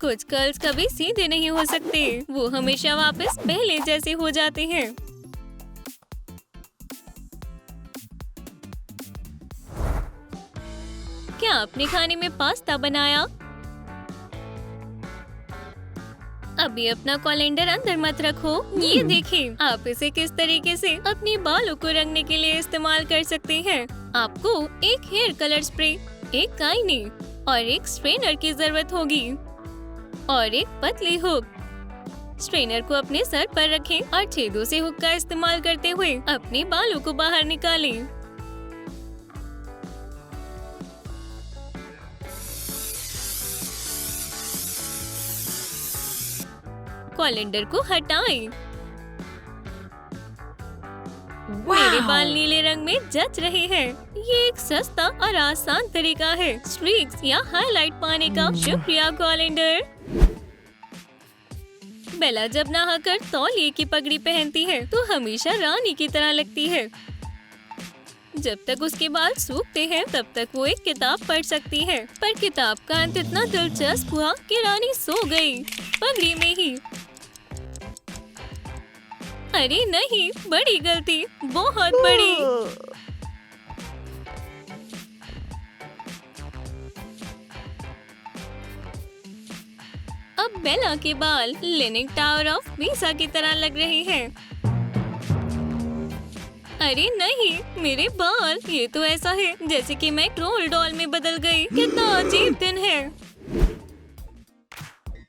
कुछ कर्ल्स कभी सीधे नहीं हो सकते, वो हमेशा वापस पहले जैसे हो जाते हैं। क्या आपने खाने में पास्ता बनाया? अभी अपना कैलेंडर अंदर मत रखो। ये देखें, आप इसे किस तरीके से अपने बालों को रंगने के लिए इस्तेमाल कर सकते हैं। आपको एक हेयर कलर स्प्रे, एक काइनी और एक स्ट्रेनर की जरूरत होगी और एक पतली हुक। स्ट्रेनर को अपने सर पर रखें और छेदों से हुक का इस्तेमाल करते हुए अपने बालों को बाहर निकालें। कैलेंडर को हटाएं। मेरे बाल नीले रंग में जच रहे हैं। ये एक सस्ता और आसान तरीका है स्ट्रीक्स या हाईलाइट पाने का। शुक्रिया कैलेंडर। बेला जब नहाकर तौलिए की पगड़ी पहनती है तो हमेशा रानी की तरह लगती है। जब तक उसके बाल सूखते हैं तब तक वो एक किताब पढ़ सकती है, पर किताब का अंत इतना दिलचस्प हुआ कि रानी सो गई, पगड़ी में ही। अरे नहीं, बड़ी गलती, बहुत बड़ी। अब बेला के बाल लीनिंग टावर ऑफ पीसा की तरह लग रहे हैं। अरे नहीं, मेरे बाल, ये तो ऐसा है जैसे कि मैं ट्रोल डॉल में बदल गई। कितना अजीब दिन है।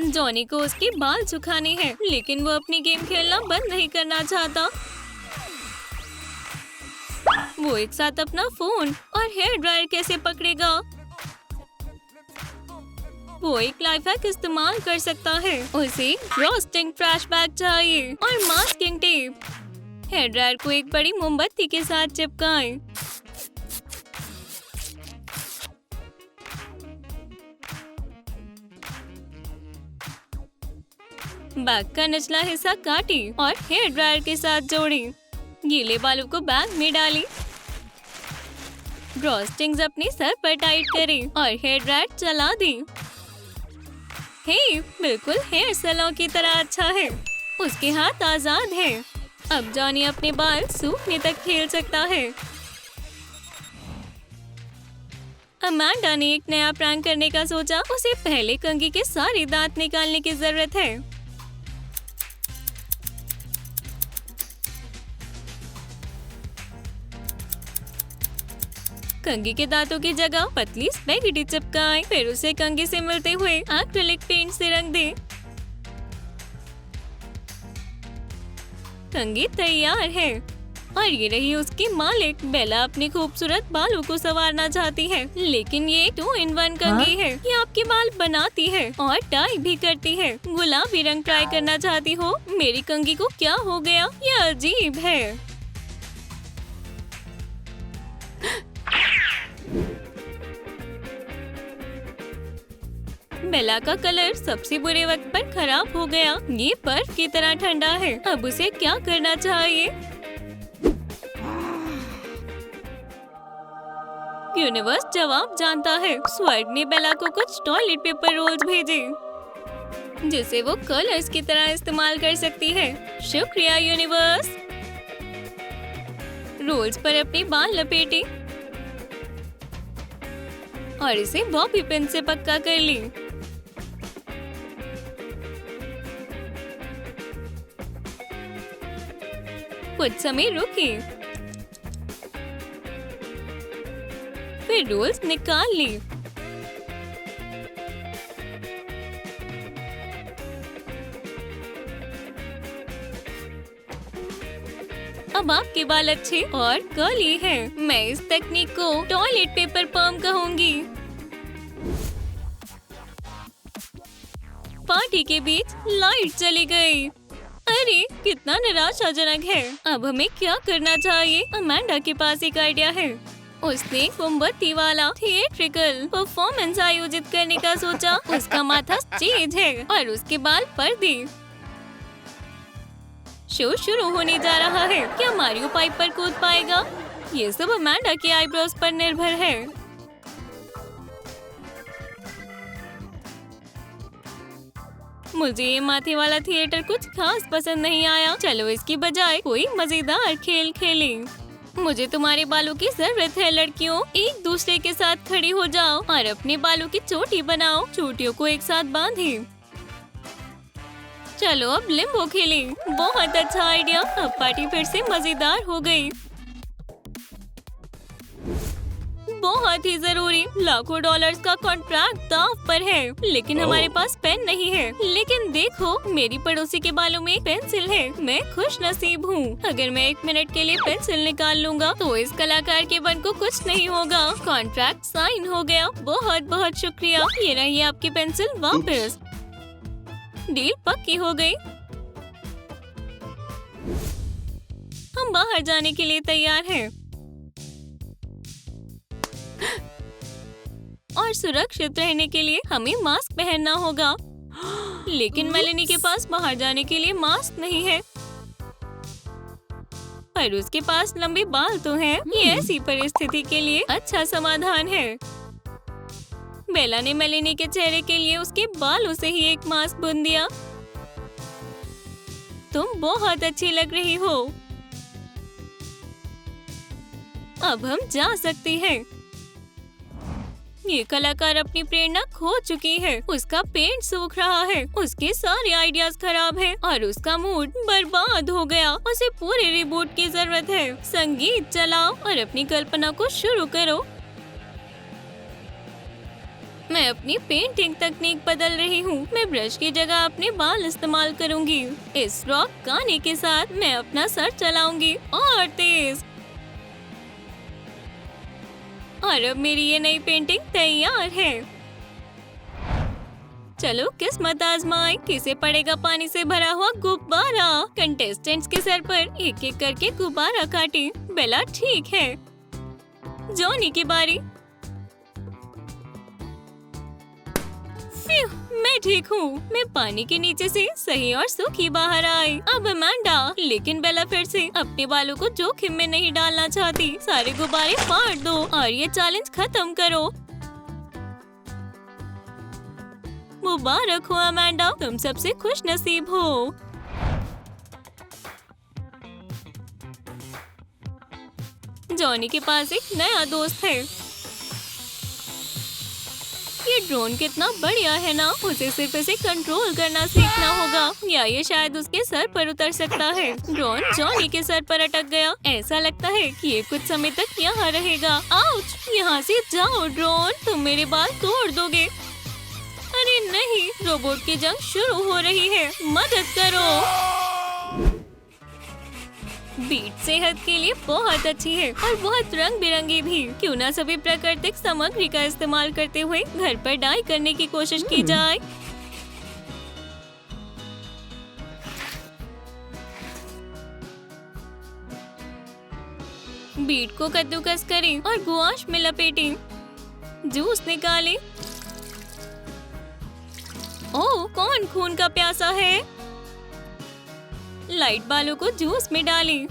जॉनी को उसके बाल सुखाने हैं, लेकिन वो अपनी गेम खेलना बंद नहीं करना चाहता। वो एक साथ अपना फोन और हेयर ड्रायर कैसे पकड़ेगा? वो एक लाइफ हैक इस्तेमाल कर सकता है। उसे फ्रॉस्टिंग ट्रैश बैग चाहिए और मास्किंग टेप। हेयर ड्रायर को एक बड़ी मोमबत्ती के साथ चिपकाएं। बैग का निचला हिस्सा काटी और हेयर ड्रायर के साथ जोड़ी। गीले बालों को बैग में डाली। ड्रॉस्टिंग्स अपने सर पर टाइट करें और हेयर ड्रायर चला दें। हे, बिल्कुल हेयर सैलून की तरह अच्छा है। उसके हाथ आजाद हैं। अब जॉनी अपने बाल सूखने तक खेल सकता है। अमांडा ने एक नया प्रैंक करने का सोचा। उसे पहले कंघी के सारे दांत निकालने की जरूरत है। कंघी के दांतों की जगह पतली स्पैगेटी चिपकाएं, फिर उसे कंघी से मिलते हुए एक्रिलिक पेंट से रंग दें। कंघी तैयार है और ये रही उसकी मालिक। बेला अपने खूबसूरत बालों को संवारना चाहती है, लेकिन ये 2-in-1 कंघी है। ये आपके बाल बनाती है और टाई भी करती है। गुलाबी रंग ट्राई करना चाहती हो? मेरी कंघी को क्या हो गया? ये अजीब है। बेला का कलर सबसे बुरे वक्त पर खराब हो गया। ये बर्फ की तरह ठंडा है। अब उसे क्या करना चाहिए? यूनिवर्स जवाब जानता है। स्वर्ग ने बेला को कुछ टॉयलेट पेपर रोल्स भेजे, जिसे वो कलर्स की तरह इस्तेमाल कर सकती है। शुक्रिया यूनिवर्स। रोल्स पर अपने बाल लपेटे और इसे बॉबी पिन से पक्का कर ली। कुछ समय रुकी, फिर रोल्स निकाल ली। अब आपके बाल अच्छे और कर्ली हैं। मैं इस तकनीक को टॉयलेट पेपर पर्म कहूंगी। पार्टी के बीच लाइट चली गई। अरे, कितना निराशाजनक है। अब हमें क्या करना चाहिए? अमांडा के पास एक आइडिया है। उसने मोमबत्ती वाला थिएट्रिकल परफॉर्मेंस आयोजित करने का सोचा। उसका माथा स्टेज है और उसके बाल पर्दे। शो शुरू होने जा रहा है। क्या मारियो पाइप पर कूद पाएगा? ये सब अमांडा की आईब्रोज पर निर्भर है। मुझे ये माथे वाला थिएटर कुछ खास पसंद नहीं आया। चलो इसकी बजाय कोई मजेदार खेल खेलें। मुझे तुम्हारे बालों की जरूरत है लड़कियों। एक दूसरे के साथ खड़ी हो जाओ और अपने बालों की चोटी बनाओ। चोटियों को एक साथ बांधें। चलो अब लिम्बो खेलें। बहुत अच्छा आइडिया। अब पार्टी फिर से मजेदार हो गई। बहुत ही जरूरी। लाखों डॉलर्स का कॉन्ट्रैक्ट दांव पर है, लेकिन हमारे पास पेन नहीं है। लेकिन देखो, मेरी पड़ोसी के बालों में पेंसिल है। मैं खुश नसीब हूँ। अगर मैं 1 मिनट के लिए पेंसिल निकाल लूंगा तो इस कलाकार के मन को कुछ नहीं होगा। कॉन्ट्रैक्ट साइन हो गया। बहुत बहुत शुक्रिया। ये रही आपकी पेंसिल वापस। डील पक्की हो गई। हम बाहर जाने के लिए तैयार हैं। और सुरक्षित रहने के लिए हमें मास्क पहनना होगा। लेकिन मेलेनी के पास बाहर जाने के लिए मास्क नहीं है। पर उसके पास लंबे बाल तो हैं। ये ऐसी परिस्थिति के लिए अच्छा समाधान है। बेला ने मेलेनी के चेहरे के लिए उसके बालों से ही एक मास्क बुन दिया। तुम बहुत अच्छी लग रही हो। अब हम जा सकते हैं। ये कलाकार अपनी प्रेरणा खो चुकी है। उसका पेंट सूख रहा है। उसके सारे आइडियाज खराब हैं और उसका मूड बर्बाद हो गया। उसे पूरे रिबूट की जरूरत है। संगीत चलाओ और अपनी कल्पना को शुरू करो। मैं अपनी पेंटिंग तकनीक बदल रही हूँ। मैं ब्रश की जगह अपने बाल इस्तेमाल करूँगी। इस रॉक गाने के साथ मैं अपना सर चलाऊंगी और तेज। और अब मेरी ये नई पेंटिंग तैयार है। चलो किस्मत आजमाएं। किसे पड़ेगा पानी से भरा हुआ गुब्बारा। कंटेस्टेंट्स के सर पर एक एक करके गुब्बारा काटें। बेला ठीक है। जॉनी की बारी। मैं ठीक हूँ। मैं पानी के नीचे से सही और सूखी बाहर आई। अब अमांडा। लेकिन बेला फिर से अपने बालों को जोखिम में नहीं डालना चाहती। सारे गुब्बारे फाड़ दो और ये चैलेंज खत्म करो। मुबारक हो अमांडा, तुम सबसे खुश नसीब हो। जॉनी के पास एक नया दोस्त है। ये ड्रोन कितना बढ़िया है ना। उसे सिर्फ इसे कंट्रोल करना सीखना होगा, या ये शायद उसके सर पर उतर सकता है। ड्रोन जॉनी के सर पर अटक गया। ऐसा लगता है कि ये कुछ समय तक यहाँ रहेगा। आउच! यहाँ से जाओ ड्रोन, तुम मेरे बाल तोड़ दोगे। अरे नहीं, रोबोट की जंग शुरू हो रही है। मदद करो। बीट सेहत के लिए बहुत अच्छी है और बहुत रंग बिरंगी भी। क्यों ना सभी प्राकृतिक सामग्री का इस्तेमाल करते हुए घर पर डाई करने की कोशिश की जाए। बीट को कद्दूकस करें और गुआश में लपेटें। जूस निकालें। ओह, कौन खून का प्यासा है? लाइट बालों को जूस में डालें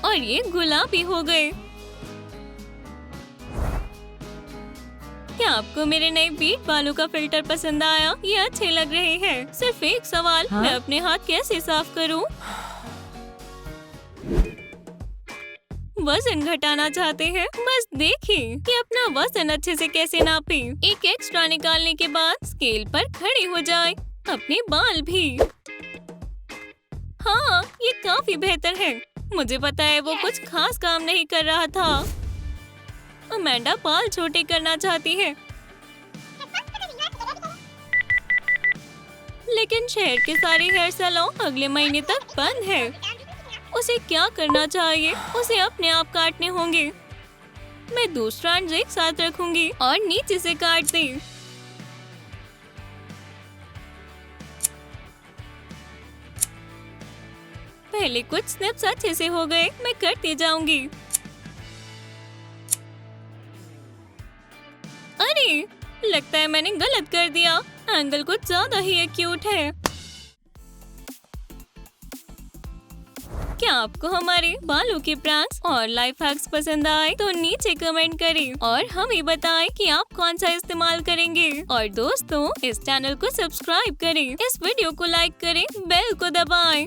और ये गुलाबी हो गए। क्या आपको मेरे नए बीट बालों का फिल्टर पसंद आया? ये अच्छे लग रहे हैं। सिर्फ एक सवाल, मैं अपने हाथ कैसे साफ करूं? वजन घटाना चाहते हैं? बस देखें कि अपना वजन अच्छे से कैसे नापें। एक एक्स्ट्रा निकालने के बाद स्केल पर खड़े हो जाएं। अपने बाल भी। हाँ, ये काफी बेहतर है। मुझे पता है वो कुछ खास काम नहीं कर रहा था। अमांडा बाल छोटे करना चाहती है, लेकिन शहर के सारे हेयर सैलून अगले महीने तक बंद है। उसे क्या करना चाहिए? उसे अपने आप काटने होंगे। मैं 2 स्ट्रैंड्स एक साथ रखूंगी और नीचे से काट दी। पहले कुछ स्निप्स अच्छे से हो गए। मैं करती जाऊंगी। अरे, लगता है मैंने गलत कर दिया। एंगल कुछ ज्यादा ही क्यूट है। क्या आपको हमारे बालों के प्रैंक्स और लाइफ हैक्स पसंद आए तो नीचे कमेंट करें और हमें बताएं कि आप कौन सा इस्तेमाल करेंगे। और दोस्तों, इस चैनल को सब्सक्राइब करें, इस वीडियो को लाइक करें, बेल को दबाएं।